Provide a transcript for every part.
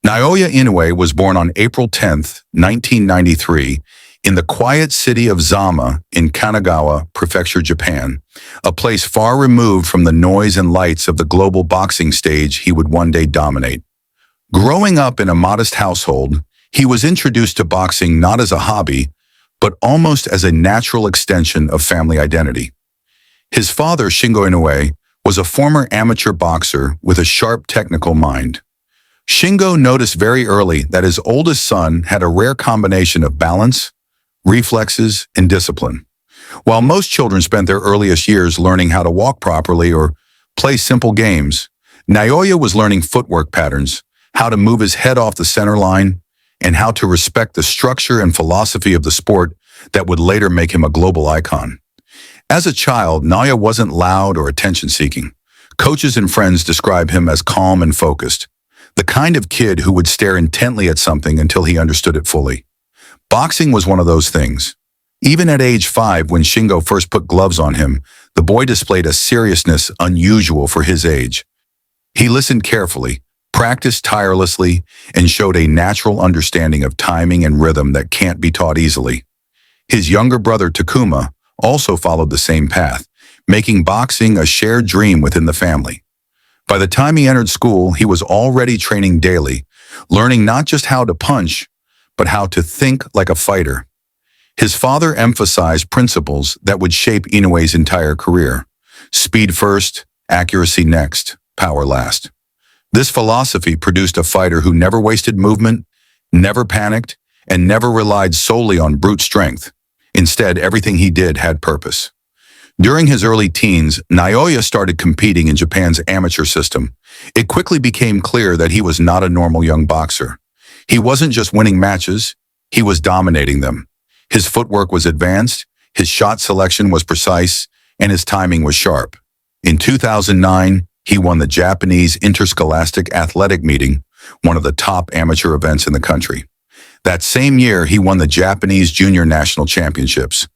Naoya Inoue was born on April 10, 1993, in the quiet city of Zama in Kanagawa Prefecture, Japan, a place far removed from the noise and lights of the global boxing stage he would one day dominate. Growing up in a modest household, he was introduced to boxing not as a hobby, but almost as a natural extension of family identity. His father, Shingo Inoue, was a former amateur boxer with a sharp technical mind. Shingo noticed very early that his oldest son had a rare combination of balance, reflexes, and discipline. While most children spent their earliest years learning how to walk properly or play simple games, Naoya was learning footwork patterns, how to move his head off the center line, and how to respect the structure and philosophy of the sport that would later make him a global icon. As a child, Naoya wasn't loud or attention-seeking. Coaches and friends describe him as calm and focused, the kind of kid who would stare intently at something until he understood it fully. Boxing was one of those things. Even at age 5, when Shingo first put gloves on him, the boy displayed a seriousness unusual for his age. He listened carefully, practiced tirelessly, and showed a natural understanding of timing and rhythm that can't be taught easily. His younger brother, Takuma, also followed the same path, making boxing a shared dream within the family. By the time he entered school, he was already training daily, learning not just how to punch, but how to think like a fighter. His father emphasized principles that would shape Inoue's entire career. Speed first, accuracy next, power last. This philosophy produced a fighter who never wasted movement, never panicked, and never relied solely on brute strength. Instead, everything he did had purpose. During his early teens, Naoya started competing in Japan's amateur system. It quickly became clear that he was not a normal young boxer. He wasn't just winning matches, he was dominating them. His footwork was advanced, his shot selection was precise, and his timing was sharp. In 2009, he won the Japanese Interscholastic Athletic Meeting, one of the top amateur events in the country. That same year, he won the Japanese Junior National Championships.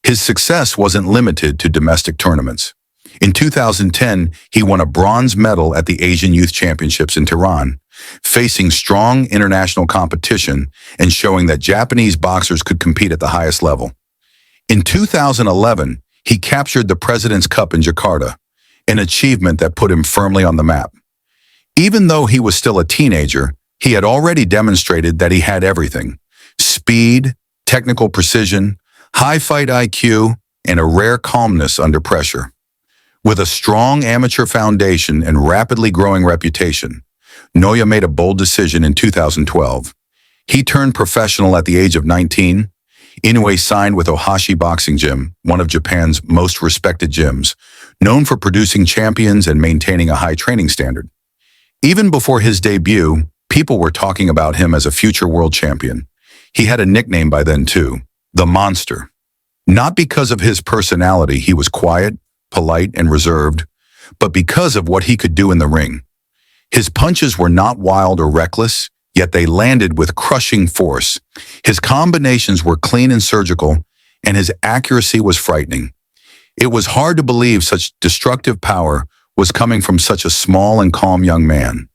His success wasn't limited to domestic tournaments. In 2010, he won a bronze medal at the Asian Youth Championships in Tehran, facing strong international competition and showing that Japanese boxers could compete at the highest level. In 2011, he captured the President's Cup in Jakarta, an achievement that put him firmly on the map. Even though he was still a teenager, he had already demonstrated that he had everything: speed, technical precision, high fight IQ, and a rare calmness under pressure. With a strong amateur foundation and rapidly growing reputation, Naoya made a bold decision in 2012. He turned professional at the age of 19. Inoue signed with Ohashi Boxing Gym, one of Japan's most respected gyms, known for producing champions and maintaining a high training standard. Even before his debut, people were talking about him as a future world champion. He had a nickname by then too, the Monster. Not because of his personality, he was quiet, polite, and reserved, but because of what he could do in the ring. His punches were not wild or reckless, yet they landed with crushing force. His combinations were clean and surgical, and his accuracy was frightening. It was hard to believe such destructive power was coming from such a small and calm young man.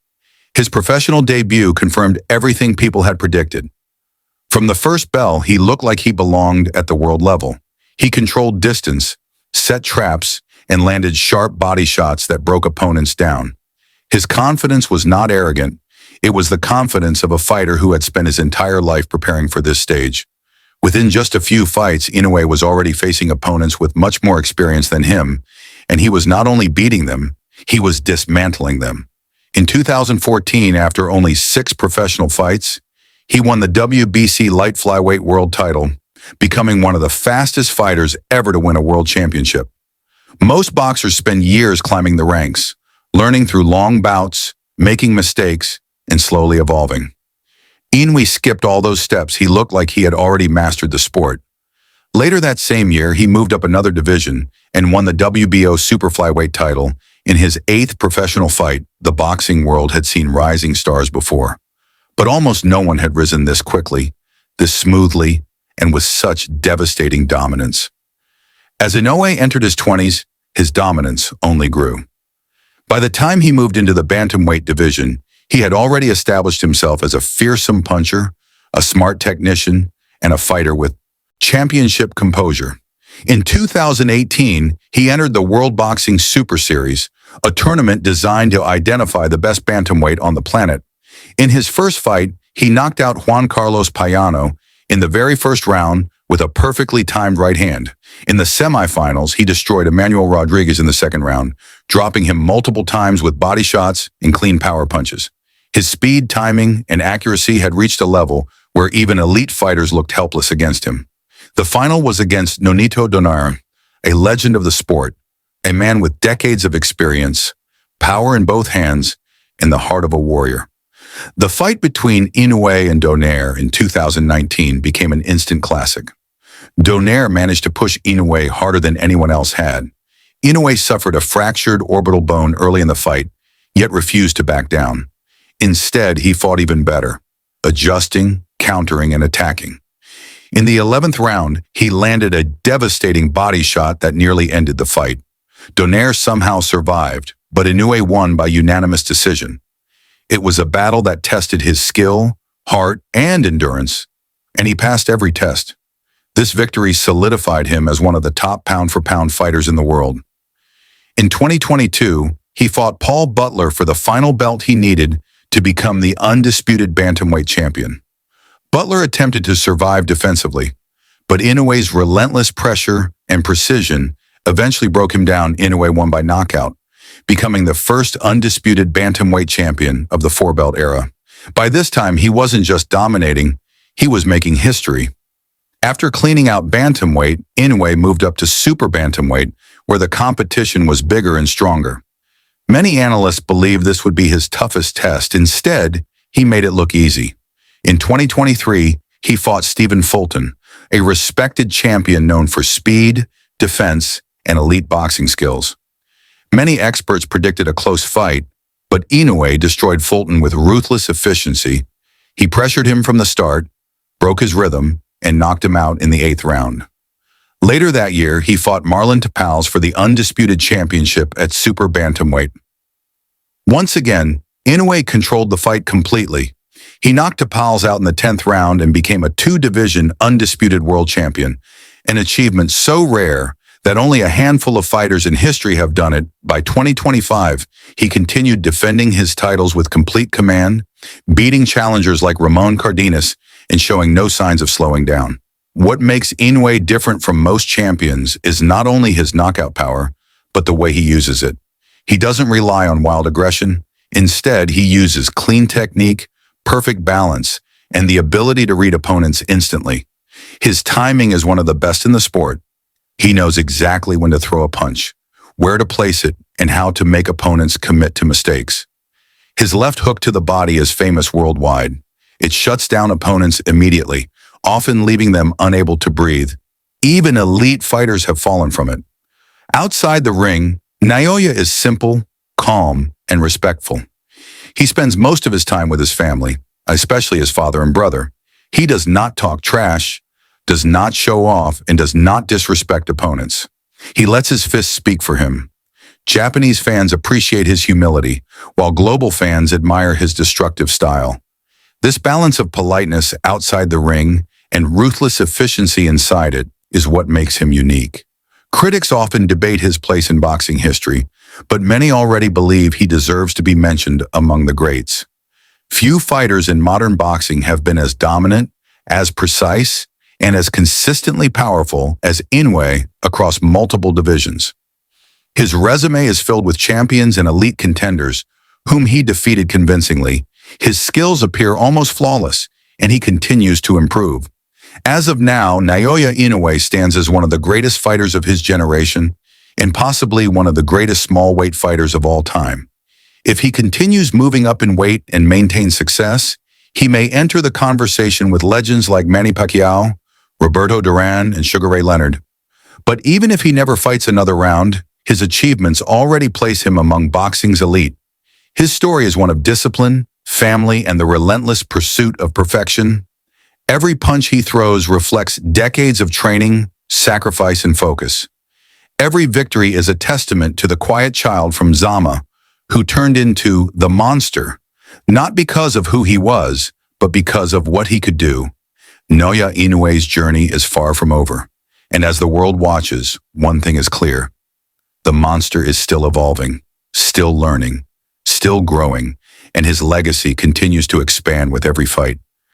His professional debut confirmed everything people had predicted. From the first bell, he looked like he belonged at the world level. He controlled distance, set traps, and landed sharp body shots that broke opponents down. His confidence was not arrogant. It was the confidence of a fighter who had spent his entire life preparing for this stage. Within just a few fights, Inoue was already facing opponents with much more experience than him, and he was not only beating them, he was dismantling them. In 2014, after only 6 professional fights, he won the WBC light flyweight world title, becoming one of the fastest fighters ever to win a world championship. Most boxers spend years climbing the ranks, learning through long bouts, making mistakes, and slowly evolving. Inoue skipped all those steps. He looked like he had already mastered the sport. Later that same year, he moved up another division and won the WBO super flyweight title. In his 8th professional fight, the boxing world had seen rising stars before. But almost no one had risen this quickly, this smoothly, and with such devastating dominance. As Inoue entered his 20s, his dominance only grew. By the time he moved into the bantamweight division, He had already established himself as a fearsome puncher, a smart technician, and a fighter with championship composure. In 2018, he entered the World Boxing Super Series, a tournament designed to identify the best bantamweight on the planet. In his first fight, he knocked out Juan Carlos Payano in the very first round with a perfectly timed right hand. In the semifinals, he destroyed Emmanuel Rodriguez in the second round, dropping him multiple times with body shots and clean power punches. His speed, timing, and accuracy had reached a level where even elite fighters looked helpless against him. The final was against Nonito Donaire, a legend of the sport, a man with decades of experience, power in both hands, and the heart of a warrior. The fight between Inoue and Donaire in 2019 became an instant classic. Donaire managed to push Inoue harder than anyone else had. Inoue suffered a fractured orbital bone early in the fight, yet refused to back down. Instead, he fought even better, adjusting, countering, and attacking. In the 11th round, he landed a devastating body shot that nearly ended the fight. Donaire somehow survived, but Inoue won by unanimous decision. It was a battle that tested his skill, heart, and endurance, and he passed every test. This victory solidified him as one of the top pound-for-pound fighters in the world. In 2022, he fought Paul Butler for the final belt he needed to become the undisputed bantamweight champion. Butler attempted to survive defensively, but Inoue's relentless pressure and precision eventually broke him down. Inoue won by knockout, becoming the first undisputed bantamweight champion of the four-belt era. By this time, he wasn't just dominating, he was making history. After cleaning out bantamweight, Inoue moved up to super bantamweight, where the competition was bigger and stronger. Many analysts believed this would be his toughest test. Instead, he made it look easy. In 2023, he fought Stephen Fulton, a respected champion known for speed, defense, and elite boxing skills. Many experts predicted a close fight, but Inoue destroyed Fulton with ruthless efficiency. He pressured him from the start, broke his rhythm, and knocked him out in the 8th round. Later that year, he fought Marlon Tapales for the undisputed championship at super bantamweight. Once again, Inoue controlled the fight completely. He knocked Tapales out in the 10th round and became a two-division undisputed world champion, an achievement so rare that only a handful of fighters in history have done it. By 2025, he continued defending his titles with complete command, beating challengers like Ramon Cardenas and showing no signs of slowing down. What makes Inoue different from most champions is not only his knockout power, but the way he uses it. He doesn't rely on wild aggression. Instead, he uses clean technique, perfect balance, and the ability to read opponents instantly. His timing is one of the best in the sport. He knows exactly when to throw a punch, where to place it, and how to make opponents commit to mistakes. His left hook to the body is famous worldwide. It shuts down opponents immediately, often leaving them unable to breathe. Even elite fighters have fallen from it. Outside the ring, Naoya is simple, calm, and respectful. He spends most of his time with his family, especially his father and brother. He does not talk trash, does not show off, and does not disrespect opponents. He lets his fists speak for him. Japanese fans appreciate his humility, while global fans admire his destructive style. This balance of politeness outside the ring and ruthless efficiency inside it is what makes him unique. Critics often debate his place in boxing history, but many already believe he deserves to be mentioned among the greats. Few fighters in modern boxing have been as dominant, as precise, and as consistently powerful as Inoue across multiple divisions. His resume is filled with champions and elite contenders, whom he defeated convincingly. His skills appear almost flawless, and he continues to improve. As of now, Naoya Inoue stands as one of the greatest fighters of his generation, and possibly one of the greatest small-weight fighters of all time. If he continues moving up in weight and maintains success, he may enter the conversation with legends like Manny Pacquiao, Roberto Duran, and Sugar Ray Leonard. But even if he never fights another round, his achievements already place him among boxing's elite. His story is one of discipline, family, and the relentless pursuit of perfection. Every punch he throws reflects decades of training, sacrifice, and focus. Every victory is a testament to the quiet child from Zama, who turned into the monster Not because of who he was, but because of what he could do. Naoya Inoue's journey is far from over. And as the world watches, one thing is clear. The monster is still evolving, still learning, still growing, and his legacy continues to expand with every fight.